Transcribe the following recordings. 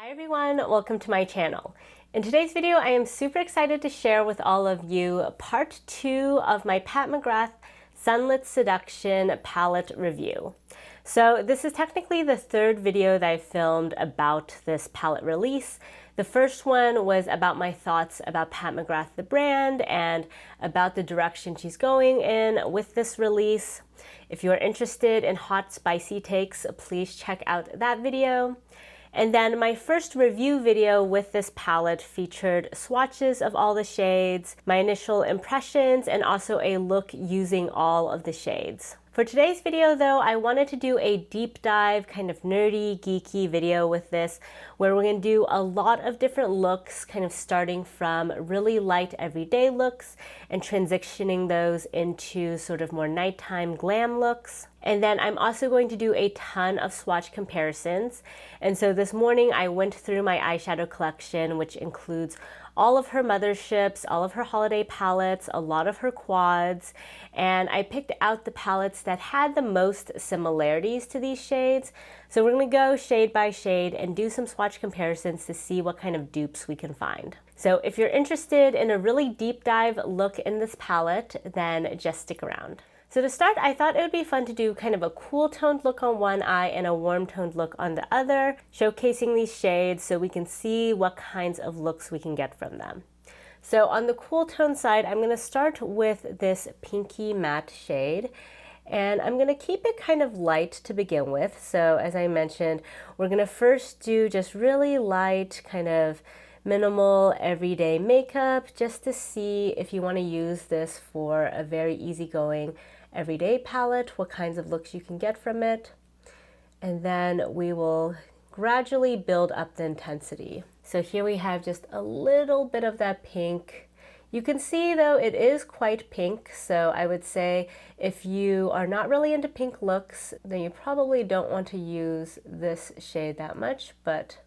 Hi everyone, welcome to my channel. In today's video, I am super excited to share with all of you part 2 of my Pat McGrath Sunlit Seduction palette review. So this is technically the third video that I filmed about this palette release. The first one was about my thoughts about Pat McGrath the brand and about the direction she's going in with this release. If you are interested in hot spicy takes, please check out that video. And then my first review video with this palette featured swatches of all the shades, my initial impressions, and also a look using all of the shades. For today's video though, I wanted to do a deep dive, kind of nerdy, geeky video with this, where we're going to do a lot of different looks, kind of starting from really light everyday looks and transitioning those into sort of more nighttime glam looks. And then I'm also going to do a ton of swatch comparisons. And so this morning I went through my eyeshadow collection, which includes all of her motherships, all of her holiday palettes, a lot of her quads, and I picked out the palettes that had the most similarities to these shades. So we're going to go shade by shade and do some swatch comparisons to see what kind of dupes we can find. So if you're interested in a really deep dive look in this palette, then just stick around. So to start, I thought it would be fun to do kind of a cool toned look on one eye and a warm toned look on the other, showcasing these shades so we can see what kinds of looks we can get from them. So on the cool tone side, I'm going to start with this pinky matte shade, and I'm going to keep it kind of light to begin with. So as I mentioned, we're going to first do just really light, kind of minimal everyday makeup, just to see if you want to use this for a very easygoing everyday palette, what kinds of looks you can get from it. And then we will gradually build up the intensity. So here we have just a little bit of that pink. You can see though it is quite pink, so I would say if you are not really into pink looks, then you probably don't want to use this shade that much, but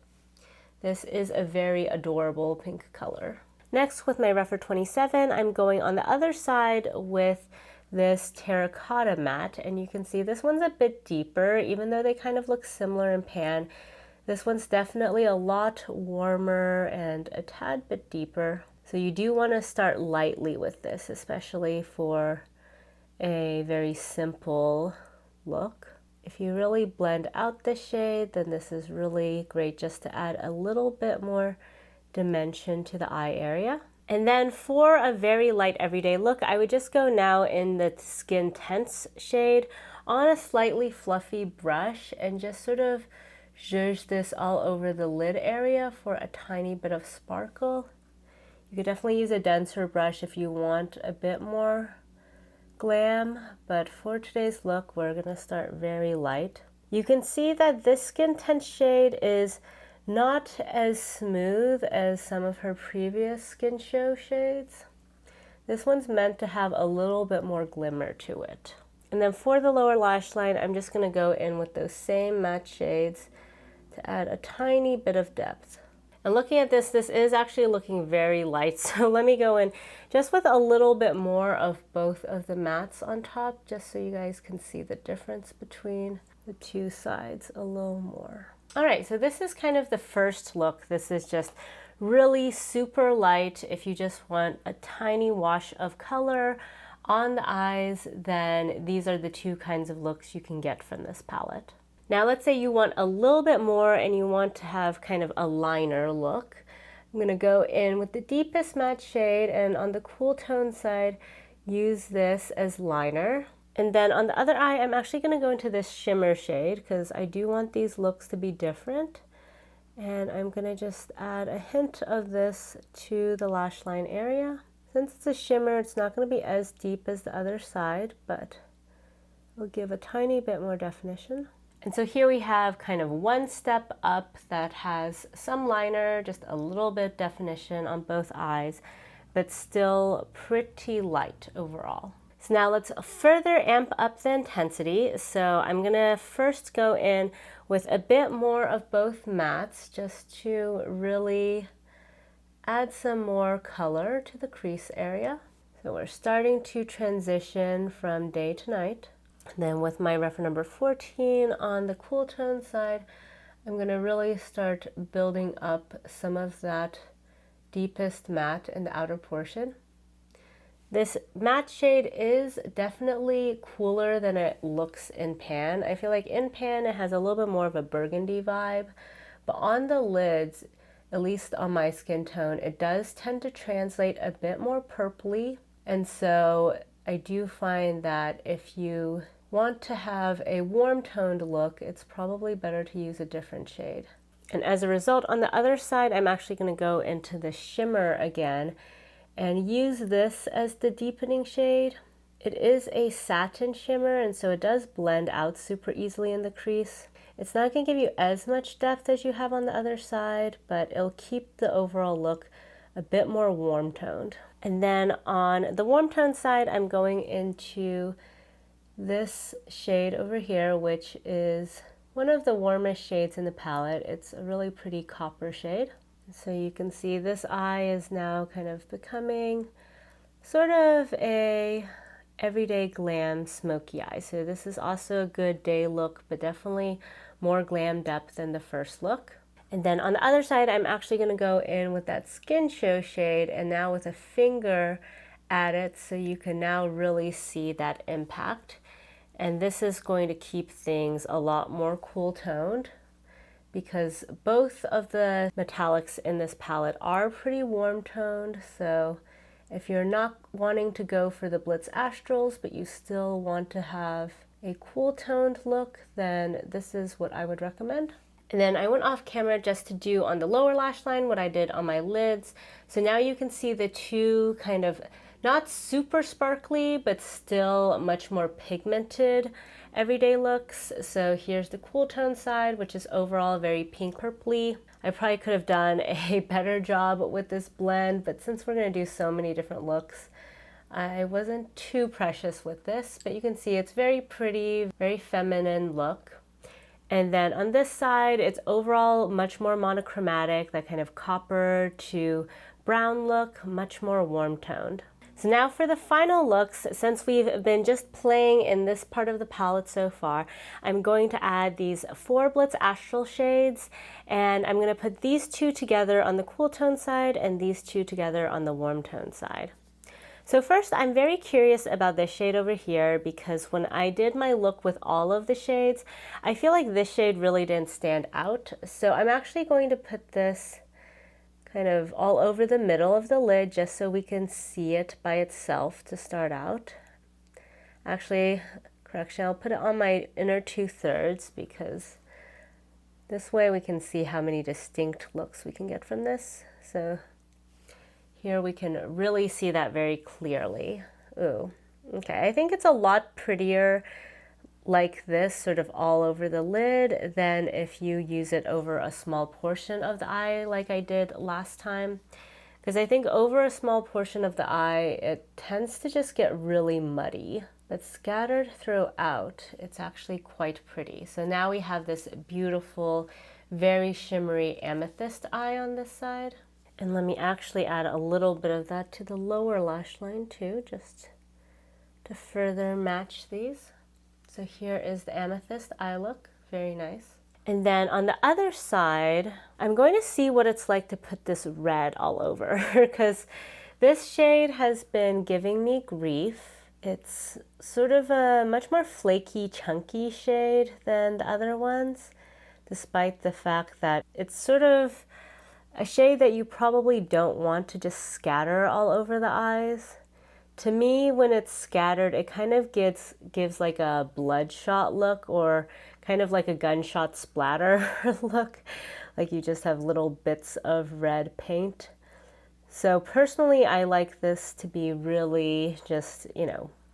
this is a very adorable pink color. Next, with my Rephr 27, I'm going on the other side with this terracotta matte, and you can see this one's a bit deeper, even though they kind of look similar in pan. This one's definitely a lot warmer and a tad bit deeper. So you do want to start lightly with this, especially for a very simple look. If you really blend out the shade, then this is really great just to add a little bit more dimension to the eye area. And then for a very light everyday look, I would just go now in the Skin Tense shade on a slightly fluffy brush and just sort of zhuzh this all over the lid area for a tiny bit of sparkle. You could definitely use a denser brush if you want a bit more glam, but for today's look, we're gonna start very light. You can see that this Skin Tense shade is not as smooth as some of her previous Skin Show shades. This one's meant to have a little bit more glimmer to it. And then for the lower lash line, I'm just gonna go in with those same matte shades to add a tiny bit of depth. And looking at this, this is actually looking very light, so let me go in just with a little bit more of both of the mattes on top, just so you guys can see the difference between the two sides a little more. All right, so this is kind of the first look. This is just really super light. If you just want a tiny wash of color on the eyes, then these are the two kinds of looks you can get from this palette. Now let's say you want a little bit more and you want to have kind of a liner look. I'm going to go in with the deepest matte shade, and on the cool tone side, use this as liner. And then on the other eye, I'm actually going to go into this shimmer shade because I do want these looks to be different. And I'm going to just add a hint of this to the lash line area. Since it's a shimmer, it's not going to be as deep as the other side, but it'll give a tiny bit more definition. And so here we have kind of one step up that has some liner, just a little bit definition on both eyes, but still pretty light overall. So now let's further amp up the intensity. So I'm gonna first go in with a bit more of both mattes just to really add some more color to the crease area. So we're starting to transition from day to night. Then with my Rephr number 14 on the cool tone side, I'm going to really start building up some of that deepest matte in the outer portion. This matte shade is definitely cooler than it looks in pan. I feel like in pan it has a little bit more of a burgundy vibe, but on the lids, at least on my skin tone, it does tend to translate a bit more purpley. And so I do find that if you want to have a warm toned look, it's probably better to use a different shade. And as a result, on the other side, I'm actually going to go into the shimmer again and use this as the deepening shade. It is a satin shimmer, and so it does blend out super easily in the crease. It's not going to give you as much depth as you have on the other side, but it'll keep the overall look a bit more warm toned. And then on the warm tone side, I'm going into this shade over here, which is one of the warmest shades in the palette. It's a really pretty copper shade. So you can see this eye is now kind of becoming sort of a everyday glam smoky eye. So this is also a good day look, but definitely more glam depth than the first look. And then on the other side, I'm actually going to go in with that Skin Show shade and now with a finger at it, so you can now really see that impact. And this is going to keep things a lot more cool toned, because both of the metallics in this palette are pretty warm toned. So if you're not wanting to go for the Blitz Astrals, but you still want to have a cool toned look, then this is what I would recommend. And then I went off camera just to do on the lower lash line what I did on my lids. So now you can see the two kind of not super sparkly, but still much more pigmented everyday looks. So here's the cool tone side, which is overall very pink purpley. I probably could have done a better job with this blend, but since we're going to do so many different looks, I wasn't too precious with this. But you can see it's very pretty, very feminine look. And then on this side, it's overall much more monochromatic, that kind of copper to brown look, much more warm toned. So now for the final looks, since we've been just playing in this part of the palette so far, I'm going to add these 4 Blitz Astral shades, and I'm going to put these two together on the cool tone side and these two together on the warm tone side. So first, I'm very curious about this shade over here, because when I did my look with all of the shades, I feel like this shade really didn't stand out. So I'm actually going to put this kind of all over the middle of the lid just so we can see it by itself to start out. Actually, correction, I'll put it on my inner 2/3 because this way we can see how many distinct looks we can get from this. So here we can really see that very clearly. Ooh, okay, I think it's a lot prettier like this, sort of all over the lid, than if you use it over a small portion of the eye like I did last time. Because I think over a small portion of the eye, it tends to just get really muddy. But scattered throughout, it's actually quite pretty. So now we have this beautiful, very shimmery amethyst eye on this side. And let me actually add a little bit of that to the lower lash line too, just to further match these. So here is the amethyst eye look, very nice. And then on the other side, I'm going to see what it's like to put this red all over, because this shade has been giving me grief. It's sort of a much more flaky, chunky shade than the other ones, despite the fact that it's sort of a shade that you probably don't want to just scatter all over the eyes. To me, when it's scattered, it kind of gives like a bloodshot look, or kind of like a gunshot splatter look, like you just have little bits of red paint. So personally, I like this to be really just,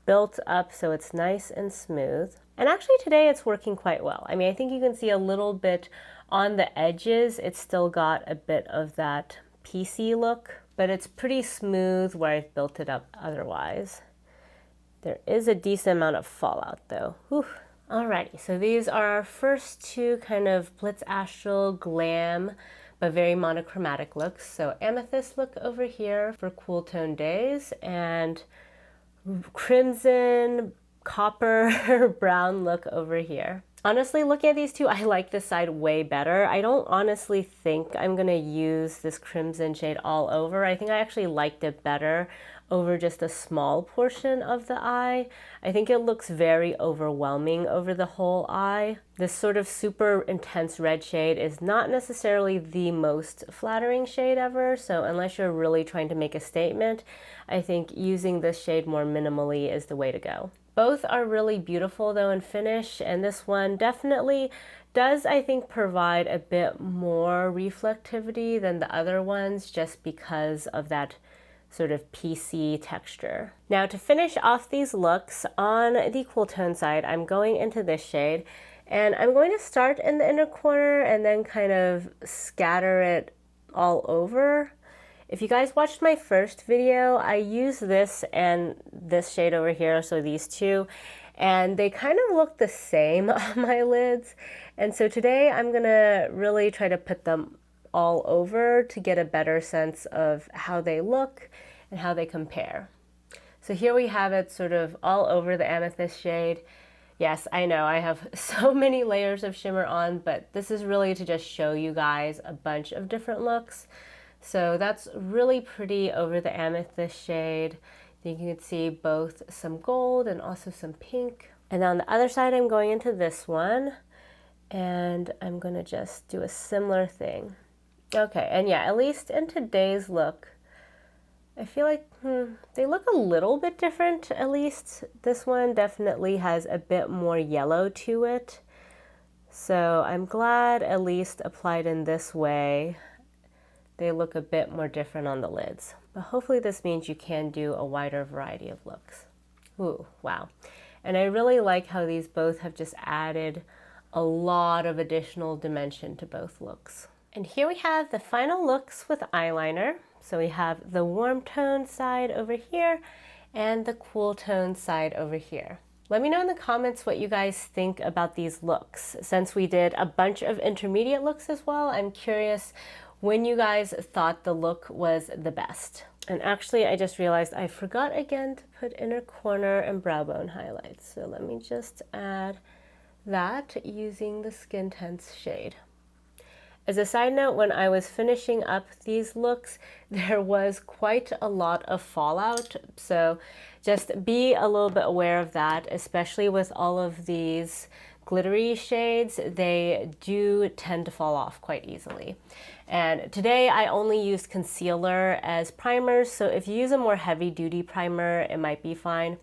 built up so it's nice and smooth. And actually today it's working quite well. I mean, I think you can see a little bit on the edges. It's still got a bit of that piecey look, but it's pretty smooth where I've built it up otherwise. There is a decent amount of fallout though. Whew. Alrighty, so these are our first two kind of Blitz Astral glam, but very monochromatic looks. So amethyst look over here for cool tone days, and crimson, copper, brown look over here. Honestly, looking at these two, I like this side way better. I don't honestly think I'm gonna use this crimson shade all over. I think I actually liked it better over just a small portion of the eye. I think it looks very overwhelming over the whole eye. This sort of super intense red shade is not necessarily the most flattering shade ever, so unless you're really trying to make a statement, I think using this shade more minimally is the way to go. Both are really beautiful though in finish, and this one definitely does, I think, provide a bit more reflectivity than the other ones just because of that sort of PC texture. Now to finish off these looks on the cool tone side, I'm going into this shade, and I'm going to start in the inner corner and then kind of scatter it all over. If you guys watched my first video, I used this and this shade over here, so these two, and they kind of look the same on my lids. And so today I'm gonna really try to put them all over to get a better sense of how they look and how they compare. So here we have it sort of all over the amethyst shade. Yes, I know I have so many layers of shimmer on, but this is really to just show you guys a bunch of different looks. So that's really pretty over the amethyst shade. I think you can see both some gold and also some pink. And on the other side, I'm going into this one, and I'm gonna just do a similar thing. Okay, and yeah, at least in today's look, I feel like they look a little bit different. At least this one definitely has a bit more yellow to it. So I'm glad at least applied in this way, they look a bit more different on the lids. But hopefully this means you can do a wider variety of looks. Ooh, wow. And I really like how these both have just added a lot of additional dimension to both looks. And here we have the final looks with eyeliner. So we have the warm tone side over here and the cool tone side over here. Let me know in the comments what you guys think about these looks. Since we did a bunch of intermediate looks as well, I'm curious when you guys thought the look was the best. And actually, I just realized I forgot again to put inner corner and brow bone highlights. So let me just add that using the Skin Tense shade. As a side note, when I was finishing up these looks, there was quite a lot of fallout. So just be a little bit aware of that, especially with all of these glittery shades. They do tend to fall off quite easily. And today I only used concealer as primers, so if you use a more heavy duty primer, it might be fine,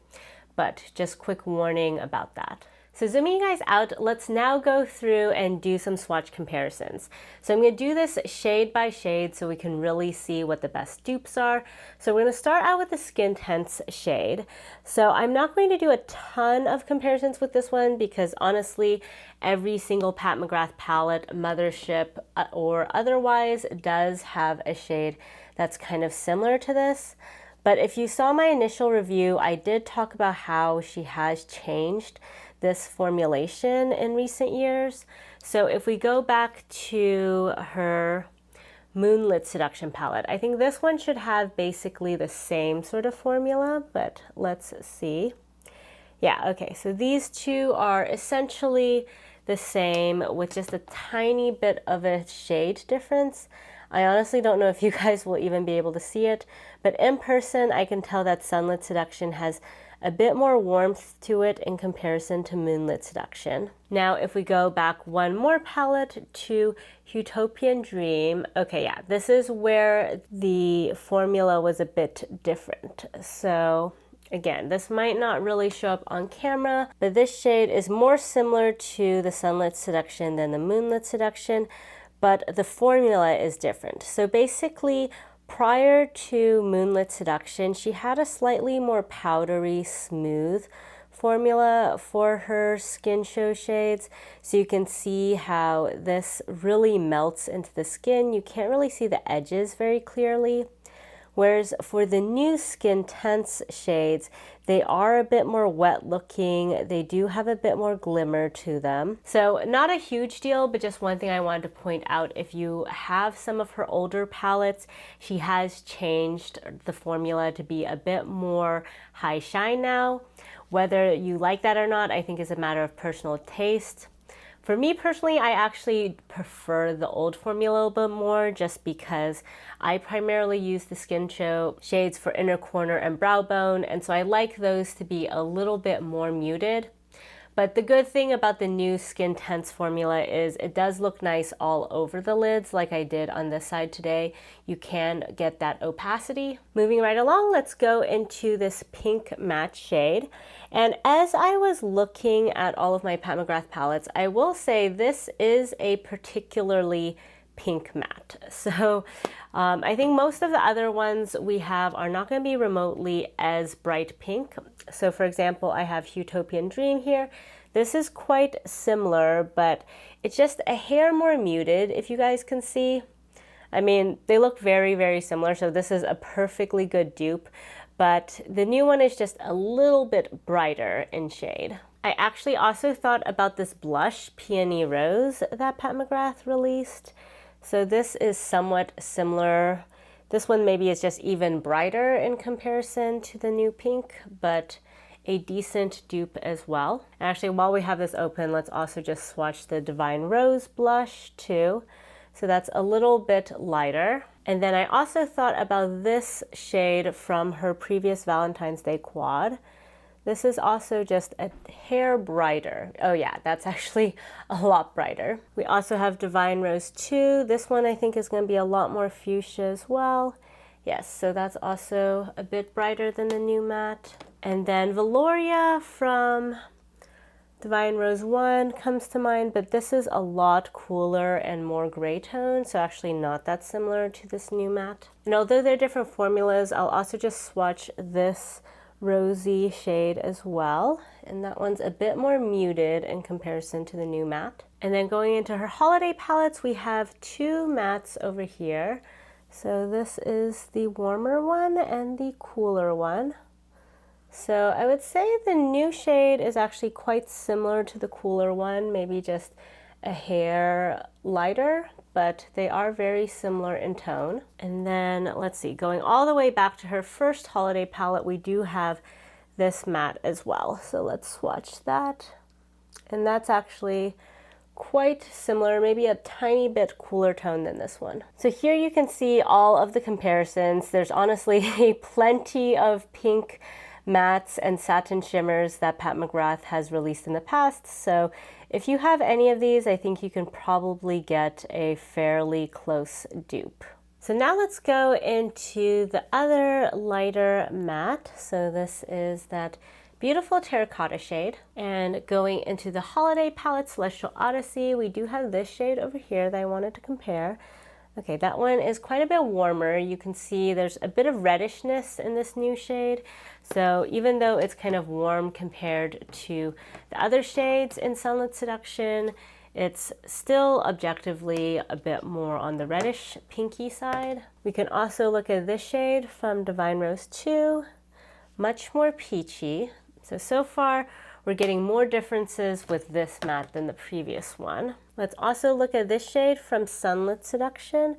but just quick warning about that. So zooming you guys out, let's now go through and do some swatch comparisons. So I'm going to do this shade by shade so we can really see what the best dupes are. So we're going to start out with the Skin Tense shade. So I'm not going to do a ton of comparisons with this one because honestly, every single Pat McGrath palette, Mothership or otherwise, does have a shade that's kind of similar to this. But if you saw my initial review, I did talk about how she has changed this formulation in recent years. So if we go back to her Moonlit Seduction palette, I think this one should have basically the same sort of formula, but let's see. Yeah, okay, so these two are essentially the same with just a tiny bit of a shade difference. I honestly don't know if you guys will even be able to see it, but in person I can tell that Sunlit Seduction has a bit more warmth to it in comparison to Moonlit Seduction. Now, if we go back one more palette to Huetopian Dream, okay, yeah, this is where the formula was a bit different. So again, this might not really show up on camera, but this shade is more similar to the Sunlit Seduction than the Moonlit Seduction, but the formula is different. So basically, prior to Moonlit Seduction, she had a slightly more powdery, smooth formula for her skin show shades. So you can see how this really melts into the skin. You can't really see the edges very clearly. Whereas for the new Skin Tense shades, they are a bit more wet looking. They do have a bit more glimmer to them. So not a huge deal, but just one thing I wanted to point out. If you have some of her older palettes, she has changed the formula to be a bit more high shine now. Whether you like that or not, I think is a matter of personal taste. For me personally, I actually prefer the old formula a little bit more just because I primarily use the Skin Show shades for inner corner and brow bone, and so I like those to be a little bit more muted. But the good thing about the new Skin Tense formula is it does look nice all over the lids like I did on this side today. You can get that opacity. Moving right along, let's go into this pink matte shade. And as I was looking at all of my Pat McGrath palettes, I will say this is a particularly pink matte. So I think most of the other ones we have are not going to be remotely as bright pink. So for example, I have Huetopian Dream here. This is quite similar, but it's just a hair more muted, if you guys can see. I mean, they look very, very similar, so this is a perfectly good dupe, but the new one is just a little bit brighter in shade. I actually also thought about this blush, Peony Rose, that Pat McGrath released. So this is somewhat similar. This one maybe is just even brighter in comparison to the new pink, but a decent dupe as well. Actually, while we have this open, let's also just swatch the Divine Rose blush too. So that's a little bit lighter. And then I also thought about this shade from her previous Valentine's Day quad. This is also just a hair brighter. Oh yeah, that's actually a lot brighter. We also have Divine Rose 2. This one I think is going to be a lot more fuchsia as well. Yes, so that's also a bit brighter than the new matte. And then Veloria from Divine Rose 1 comes to mind, but this is a lot cooler and more gray tone, so actually not that similar to this new matte. And although they're different formulas, I'll also just swatch this rosy shade as well, and that one's a bit more muted in comparison to the new matte. And then going into her holiday palettes, we have two mattes over here. So this is the warmer one and the cooler one. So I would say the new shade is actually quite similar to the cooler one, maybe just a hair lighter, but they are very similar in tone. And then let's see, going all the way back to her first holiday palette, we do have this matte as well. So let's swatch that. And that's actually quite similar, maybe a tiny bit cooler tone than this one. So here you can see all of the comparisons. There's honestly plenty of pink mattes and satin shimmers that Pat McGrath has released in the past. So if you have any of these, I think you can probably get a fairly close dupe. So now let's go into the other lighter matte. So this is that beautiful terracotta shade. And going into the holiday palette, Celestial Odyssey, we do have this shade over here that I wanted to compare. Okay, that one is quite a bit warmer. You can see there's a bit of reddishness in this new shade. So even though it's kind of warm compared to the other shades in Sunlit Seduction, it's still objectively a bit more on the reddish pinky side. We can also look at this shade from Divine Rose 2, much more peachy. So far we're getting more differences with this matte than the previous one. Let's also look at this shade from Sunlit Seduction.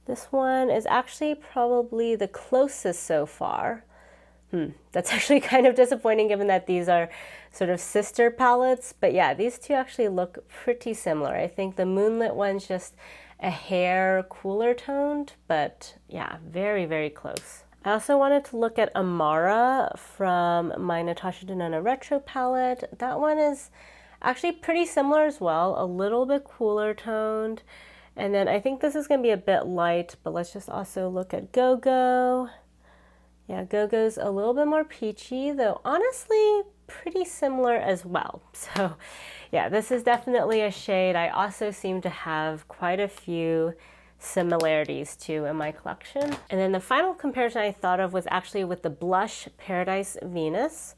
This one is actually probably the closest so far. That's actually kind of disappointing given that these are sort of sister palettes, but yeah, these two actually look pretty similar. I think the Moonlit one's just a hair cooler toned, but yeah, very, very close. I also wanted to look at Amara from my Natasha Denona Retro palette. That one is actually pretty similar as well, a little bit cooler toned. And then I think this is going to be a bit light, but let's just also look at Go-Go. Yeah, Go-Go's a little bit more peachy, though honestly pretty similar as well. So yeah, this is definitely a shade I also seem to have quite a few similarities to in my collection. And then the final comparison I thought of was actually with the blush Paradise Venus.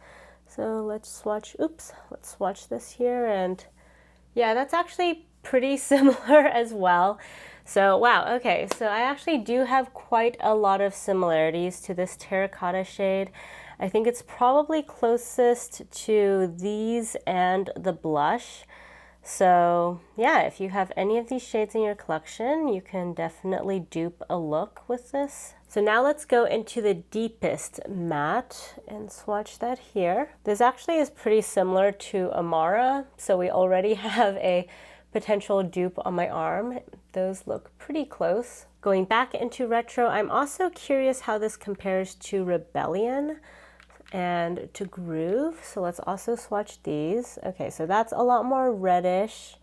So let's swatch this here, and yeah, that's actually pretty similar as well. So wow, okay, so I actually do have quite a lot of similarities to this terracotta shade. I think it's probably closest to these and the blush. So yeah, if you have any of these shades in your collection, you can definitely dupe a look with this. So now let's go into the deepest matte and swatch that here. This actually is pretty similar to Amara, so we already have a potential dupe on my arm. Those look pretty close. Going back into retro, I'm also curious how this compares to Rebellion and to Groove. So let's also swatch these. Okay, so that's a lot more reddish,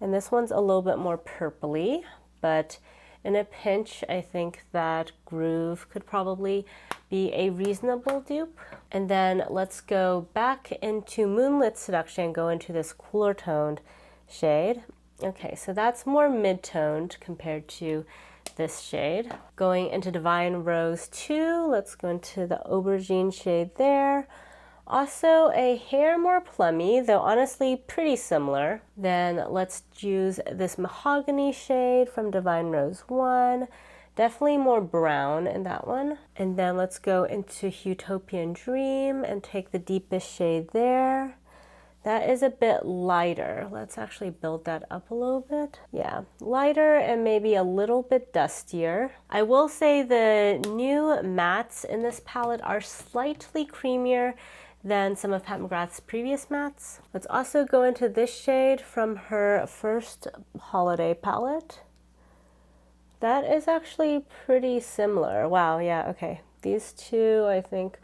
and this one's a little bit more purpley, but in a pinch, I think that Groove could probably be a reasonable dupe. And then let's go back into Moonlit Seduction and go into this cooler toned shade. Okay, so that's more mid-toned compared to this shade. Going into Divine Rose 2, let's go into the aubergine shade there. Also a hair more plummy, though honestly pretty similar. Then let's use this mahogany shade from Divine Rose 1. Definitely more brown in that one. And then let's go into Huetopian Dream and take the deepest shade there. That is a bit lighter. Let's actually build that up a little bit. Yeah, lighter and maybe a little bit dustier. I will say the new mattes in this palette are slightly creamier than some of Pat McGrath's previous mattes. Let's also go into this shade from her first holiday palette. That is actually pretty similar. Wow, yeah, okay. These two, I think,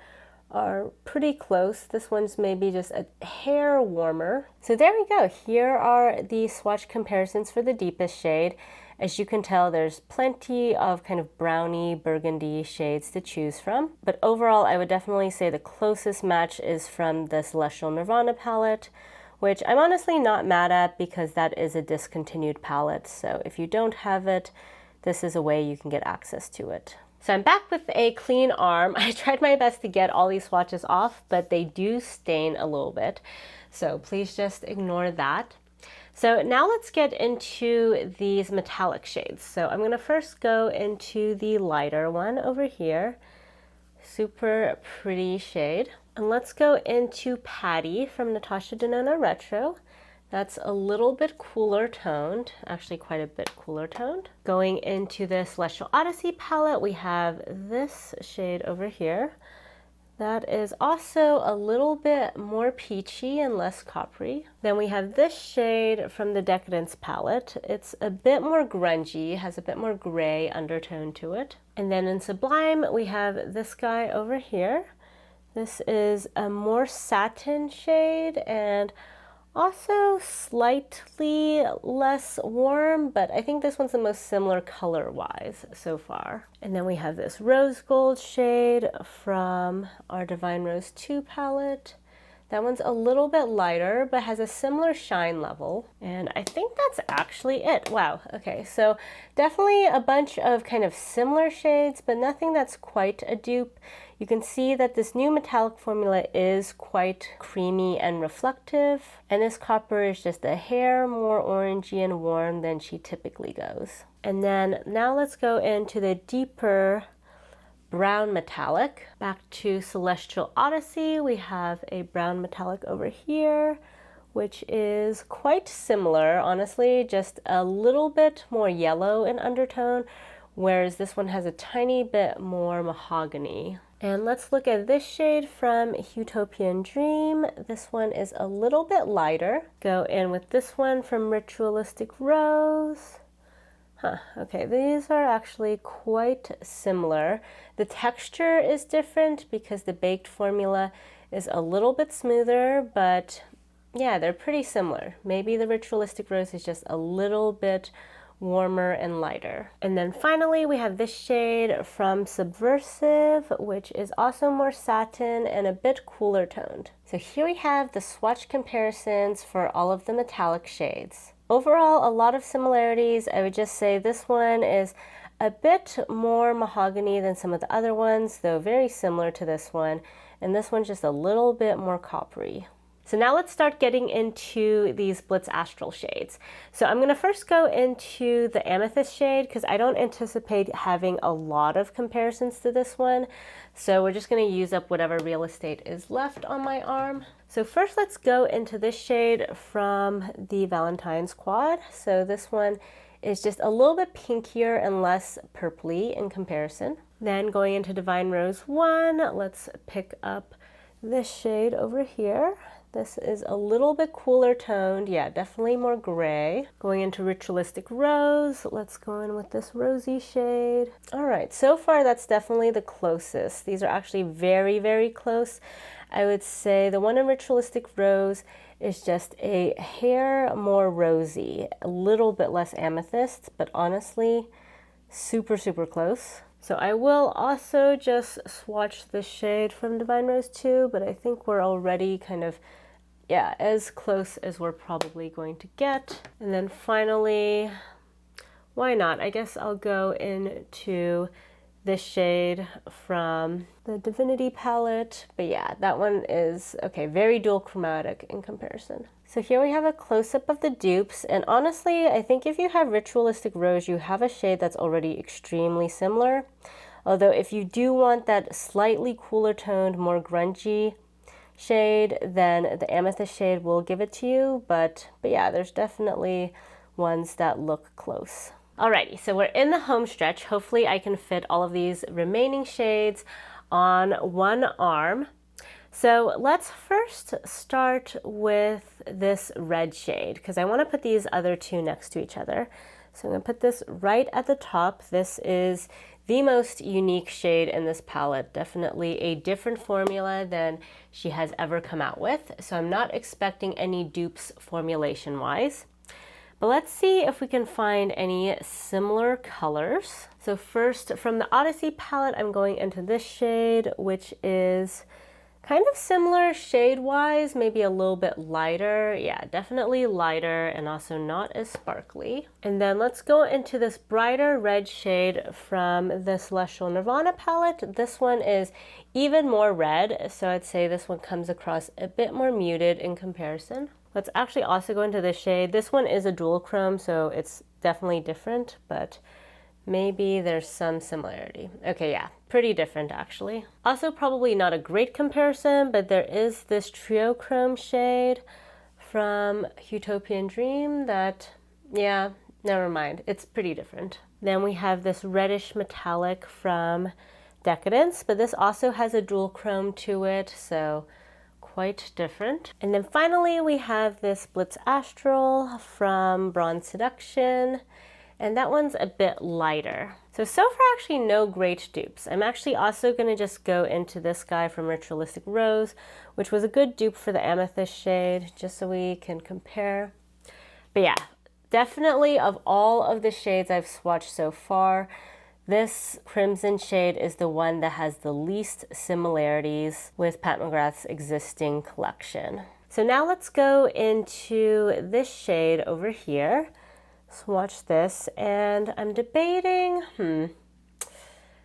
are pretty close. This one's maybe just a hair warmer. So there we go. Here are the swatch comparisons for the deepest shade. As you can tell, there's plenty of kind of browny burgundy shades to choose from. But overall, I would definitely say the closest match is from the Celestial Nirvana palette, which I'm honestly not mad at because that is a discontinued palette. So if you don't have it, this is a way you can get access to it. So I'm back with a clean arm. I tried my best to get all these swatches off, but they do stain a little bit. So please just ignore that. So now let's get into these metallic shades. So I'm gonna first go into the lighter one over here. Super pretty shade. And let's go into Patty from Natasha Denona Retro. That's a little bit cooler toned, actually quite a bit cooler toned. Going into the Celestial Odyssey palette, we have this shade over here. That is also a little bit more peachy and less coppery. Then we have this shade from the Decadence palette. It's a bit more grungy, has a bit more gray undertone to it. And then in Sublime, we have this guy over here. This is a more satin shade and also slightly less warm, but I think this one's the most similar color-wise so far. And then we have this rose gold shade from our Divine Rose 2 palette. That one's a little bit lighter, but has a similar shine level. And I think that's actually it. Wow, okay, so definitely a bunch of kind of similar shades, but nothing that's quite a dupe. You can see that this new metallic formula is quite creamy and reflective, and this copper is just a hair more orangey and warm than she typically goes. And then now let's go into the deeper brown metallic. Back to Celestial Odyssey, we have a brown metallic over here, which is quite similar, honestly, just a little bit more yellow in undertone, whereas this one has a tiny bit more mahogany. And let's look at this shade from Huetopian Dream. This one is a little bit lighter. Go in with this one from Ritualistic Rose. Okay, these are actually quite similar. The texture is different because the baked formula is a little bit smoother, but yeah, they're pretty similar. Maybe the Ritualistic Rose is just a little bit warmer and lighter. And then finally we have this shade from Subversive, which is also more satin and a bit cooler toned. So here we have the swatch comparisons for all of the metallic shades. Overall, a lot of similarities. I would just say this one is a bit more mahogany than some of the other ones, though very similar to this one. And this one's just a little bit more coppery. So now let's start getting into these Blitz Astral shades. So I'm going to first go into the Amethyst shade because I don't anticipate having a lot of comparisons to this one. So we're just going to use up whatever real estate is left on my arm. So first let's go into this shade from the Valentine's quad. So this one is just a little bit pinkier and less purpley in comparison. Then going into Divine Rose 1, let's pick up this shade over here. This is a little bit cooler toned. Yeah, definitely more gray. Going into Ritualistic Rose, let's go in with this rosy shade. All right, so far that's definitely the closest. These are actually very, very close. I would say the one in Ritualistic Rose is just a hair more rosy, a little bit less amethyst, but honestly, super, super close. So I will also just swatch this shade from Divine Rose 2, but I think we're already kind of, yeah, as close as we're probably going to get. And then finally, why not? I guess I'll go into this shade from the Divinity palette. But yeah, that one is, okay, very dual chromatic in comparison. So here we have a close-up of the dupes, and honestly, I think if you have Ritualistic Rose, you have a shade that's already extremely similar. Although if you do want that slightly cooler toned, more grungy shade, then the Amethyst shade will give it to you, but yeah, there's definitely ones that look close. Alrighty, so we're in the home stretch. Hopefully I can fit all of these remaining shades on one arm. So let's first start with this red shade because I want to put these other two next to each other. So I'm going to put this right at the top. This is the most unique shade in this palette, definitely a different formula than she has ever come out with. So I'm not expecting any dupes formulation wise. But let's see if we can find any similar colors. So first from the Odyssey palette, I'm going into this shade, which is kind of similar shade-wise, maybe a little bit lighter. Yeah, definitely lighter and also not as sparkly. And then let's go into this brighter red shade from the Celestial Nirvana palette. This one is even more red, so I'd say this one comes across a bit more muted in comparison. Let's actually also go into this shade. This one is a dual chrome, so it's definitely different, but maybe there's some similarity. Okay, yeah, pretty different actually. Also probably not a great comparison, but there is this trio chrome shade from Huetopian Dream that, yeah, never mind. It's pretty different. Then we have this reddish metallic from Decadence, but this also has a dual chrome to it, so quite different. And then finally we have this Blitz Astral from Bronze Seduction, and that one's a bit lighter. So far actually no great dupes. I'm actually also going to just go into this guy from Ritualistic Rose, which was a good dupe for the Amethyst shade, just so we can compare. But yeah, definitely of all of the shades I've swatched so far, this crimson shade is the one that has the least similarities with Pat McGrath's existing collection. So now let's go into this shade over here. Swatch this, and I'm debating,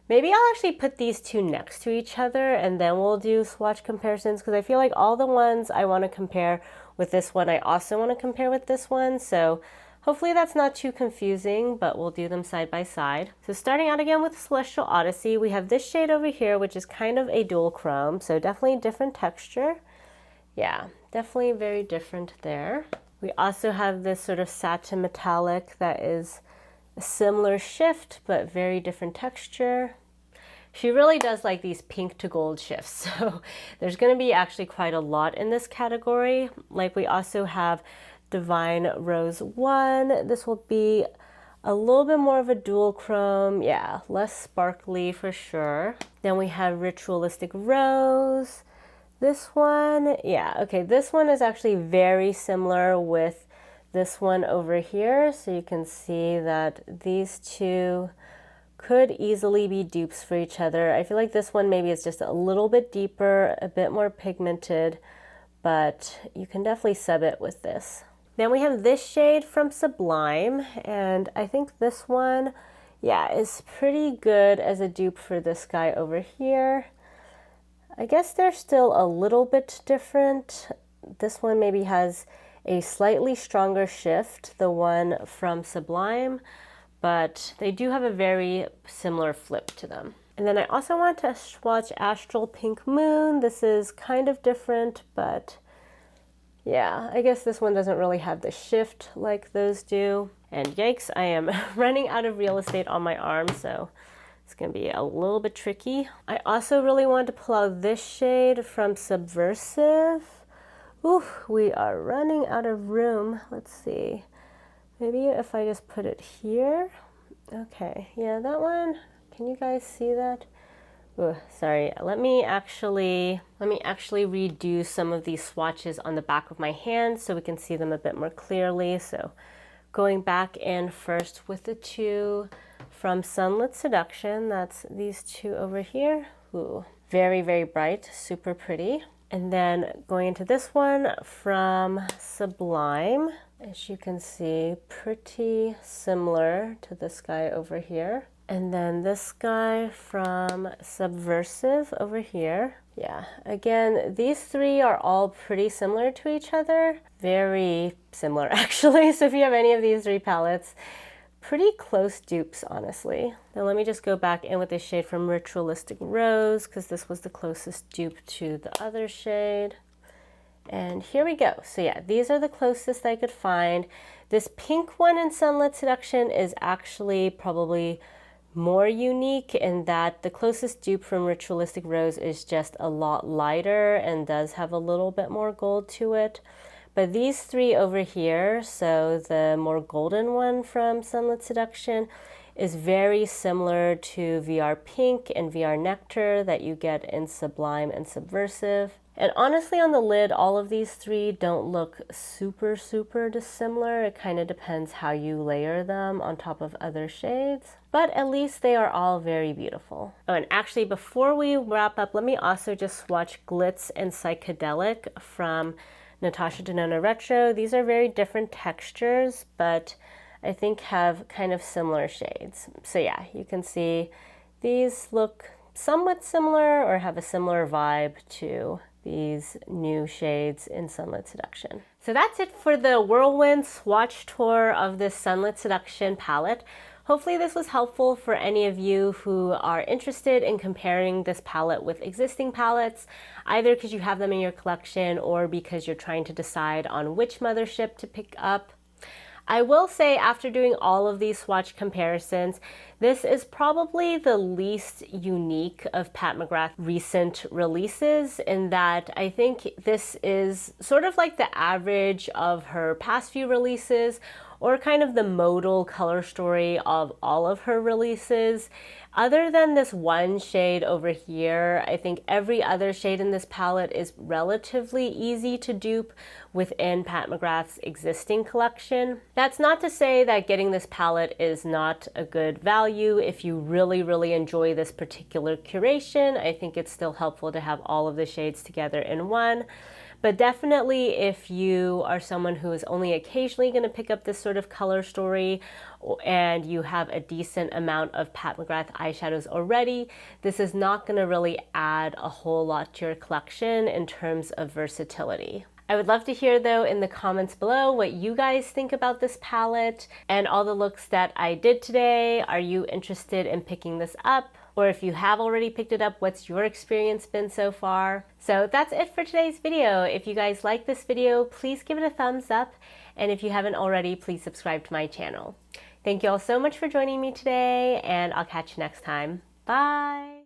maybe I'll actually put these two next to each other and then we'll do swatch comparisons, because I feel like all the ones I want to compare with this one, I also want to compare with this one. So hopefully that's not too confusing, but we'll do them side by side. So starting out again with Celestial Odyssey, we have this shade over here, which is kind of a dual chrome, so definitely different texture. Yeah, definitely very different there. We also have this sort of satin metallic that is a similar shift, but very different texture. She really does like these pink to gold shifts, so there's going to be actually quite a lot in this category. Like we also have Divine Rose 1. This will be a little bit more of a dual chrome, yeah, less sparkly for sure. Then we have Ritualistic Rose. This one, yeah, okay, this one is actually very similar with this one over here. So you can see that these two could easily be dupes for each other. I feel like this one maybe is just a little bit deeper, a bit more pigmented, but you can definitely sub it with this. Then we have this shade from Sublime, and I think this one, yeah, is pretty good as a dupe for this guy over here. I guess they're still a little bit different. this one maybe has a slightly stronger shift, the one from Sublime, but they do have a very similar flip to them. And then I also want to swatch Astral Pink Moon. This is kind of different, but yeah, I guess this one doesn't really have the shift like those do. And yikes, I am running out of real estate on my arm, so it's gonna be a little bit tricky. I also really want to pull out this shade from Subversive. Ooh, we are running out of room. Let's see. Maybe if I just put it here. Okay, yeah, that one. Can you guys see that? Ooh, sorry, let me actually redo some of these swatches on the back of my hand so we can see them a bit more clearly. So going back in first with the two from Sunlit Seduction, that's these two over here. Ooh, very, very bright, super pretty. And then going into this one from Sublime, as you can see, pretty similar to this guy over here. And then this guy from Subversive over here. Yeah, again, these three are all pretty similar to each other. Very similar, actually. So if you have any of these three palettes, pretty close dupes, honestly. Now let me just go back in with this shade from Ritualistic Rose, because this was the closest dupe to the other shade. And here we go. So yeah, these are the closest I could find. This pink one in Sunlit Seduction is actually probably more unique in that the closest dupe from Ritualistic Rose is just a lot lighter and does have a little bit more gold to it. But these three over here, so the more golden one from Sunlit Seduction is very similar to VR Pink and VR Nectar that you get in Sublime and Subversive. And honestly, on the lid, all of these three don't look super, super dissimilar. It kind of depends how you layer them on top of other shades. But at least they are all very beautiful. Oh, and actually, before we wrap up, let me also just swatch Blitz and Psychedelic from Natasha Denona Retro. These are very different textures, but I think have kind of similar shades. So yeah, you can see these look somewhat similar or have a similar vibe to these new shades in Sunlit Seduction. So that's it for the whirlwind swatch tour of this Sunlit Seduction palette. Hopefully this was helpful for any of you who are interested in comparing this palette with existing palettes, either because you have them in your collection or because you're trying to decide on which mothership to pick up. I will say, after doing all of these swatch comparisons, this is probably the least unique of Pat McGrath's recent releases, in that I think this is sort of like the average of her past few releases, or kind of the modal color story of all of her releases. Other than this one shade over here, I think every other shade in this palette is relatively easy to dupe within Pat McGrath's existing collection. That's not to say that getting this palette is not a good value. If you really, really enjoy this particular curation, I think it's still helpful to have all of the shades together in one. But definitely if you are someone who is only occasionally going to pick up this sort of color story and you have a decent amount of Pat McGrath eyeshadows already, this is not going to really add a whole lot to your collection in terms of versatility. I would love to hear, though, in the comments below what you guys think about this palette and all the looks that I did today. Are you interested in picking this up? Or if you have already picked it up, what's your experience been so far? So that's it for today's video. If you guys like this video, please give it a thumbs up. And if you haven't already, please subscribe to my channel. Thank you all so much for joining me today, and I'll catch you next time. Bye!